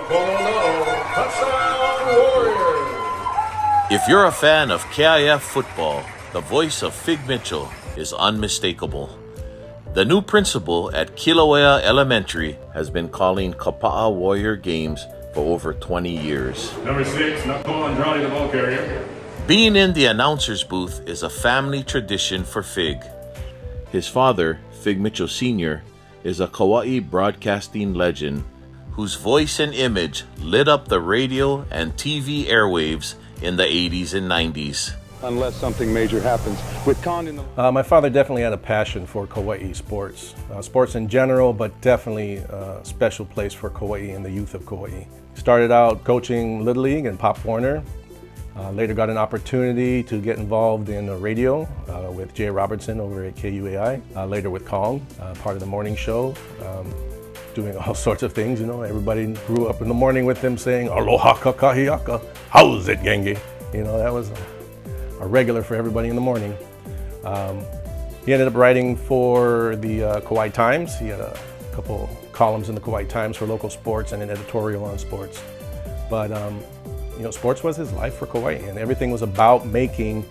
Touchdown Warriors! If you're a fan of KIF football, the voice of Fig Mitchell is unmistakable. The new principal at Kilauea Elementary has been calling Kapa'a Warrior games for over 20 years. Number 6, Nakon Andrade, the ball carrier. Being in the announcer's booth is a family tradition for Fig. His father, Fig Mitchell Sr., is a Kauai broadcasting legend whose voice and image lit up the radio and TV airwaves in the 80s and 90s. Unless something major happens. With Khan in the... My father definitely had a passion for Kauai sports. Sports in general, but definitely a special place for Kauai and the youth of Kauai. Started out coaching Little League and Pop Warner. Later got an opportunity to get involved in radio with Jay Robertson over at KUAI. Later with Kong, part of the morning show, doing all sorts of things. You know, everybody grew up in the morning with them saying, "Aloha kakahiaka, how's it, Genge?" You know, that was a regular for everybody in the morning. He ended up writing for the Kauai Times. He had a couple columns in the Kauai Times for local sports and an editorial on sports. But you know, sports was his life for Kauai, and everything was about making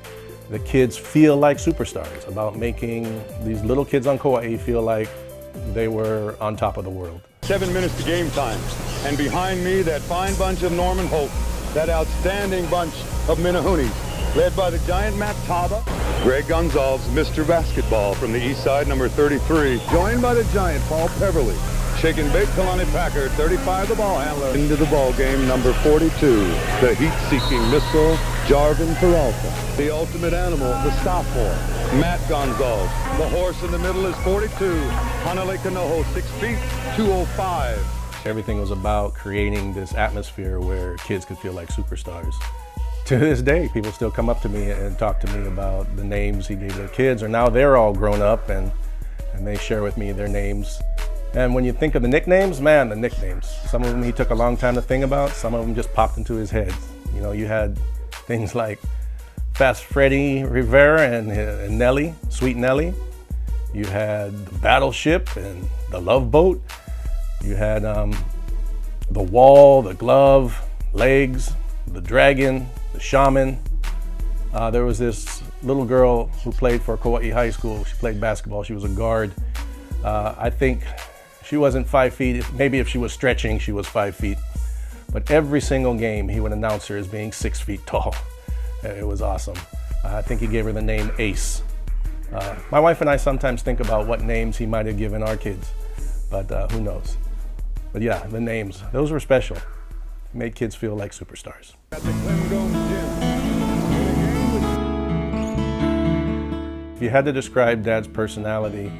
the kids feel like superstars, about making these little kids on Kauai feel like they were on top of the world. 7 minutes to game time, and behind me, that fine bunch of Norman Hope, that outstanding bunch of Minahunis, led by the giant Matt Taba, Greg Gonzalez, Mr. Basketball from the east side, number 33, joined by the giant Paul Peverly, shaking bait Kalani Packard, 35, the ball handler. Into the ball game, number 42, the heat-seeking missile, Jarvin Peralta. The ultimate animal, the sophomore, Matt Gonzalez. The horse in the middle is 42, Hanale Kanoho, 6 feet, 205. Everything was about creating this atmosphere where kids could feel like superstars. To this day, people still come up to me and talk to me about the names he gave their kids, or now they're all grown up and they share with me their names. And when you think of the nicknames, man, the nicknames. Some of them he took a long time to think about, some of them just popped into his head. You know, you had things like Fast Freddy Rivera and Nellie, Sweet Nellie. You had the Battleship and the Love Boat. You had the Wall, the Glove, Legs, the Dragon, the Shaman. There was this little girl who played for Kauai High School. She played basketball. She was a guard. I think she wasn't 5 feet. Maybe if she was stretching, she was 5 feet. But every single game, he would announce her as being 6 feet tall. It was awesome. I think he gave her the name Ace. My wife and I sometimes think about what names he might have given our kids, but who knows. But yeah, the names, those were special. Made kids feel like superstars. If you had to describe Dad's personality,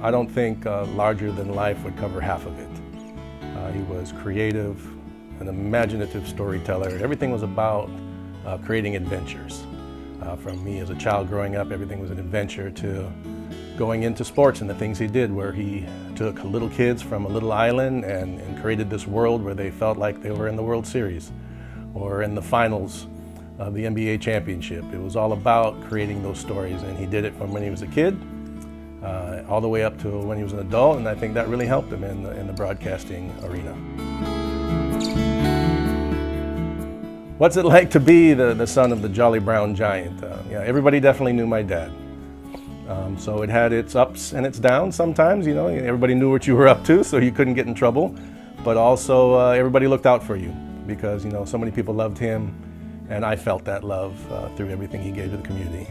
I don't think larger than life would cover half of it. He was creative, an imaginative storyteller. Everything was about creating adventures. From me as a child growing up, everything was an adventure, to going into sports and the things he did, where he took little kids from a little island and created this world where they felt like they were in the World Series or in the finals of the NBA championship. It was all about creating those stories, and he did it from when he was a kid all the way up to when he was an adult, and I think that really helped him in the broadcasting arena. What's it like to be the son of the Jolly Brown Giant? Yeah, everybody definitely knew my dad. So it had its ups and its downs sometimes, you know. Everybody knew what you were up to, so you couldn't get in trouble. But also everybody looked out for you because, you know, so many people loved him, and I felt that love through everything he gave to the community.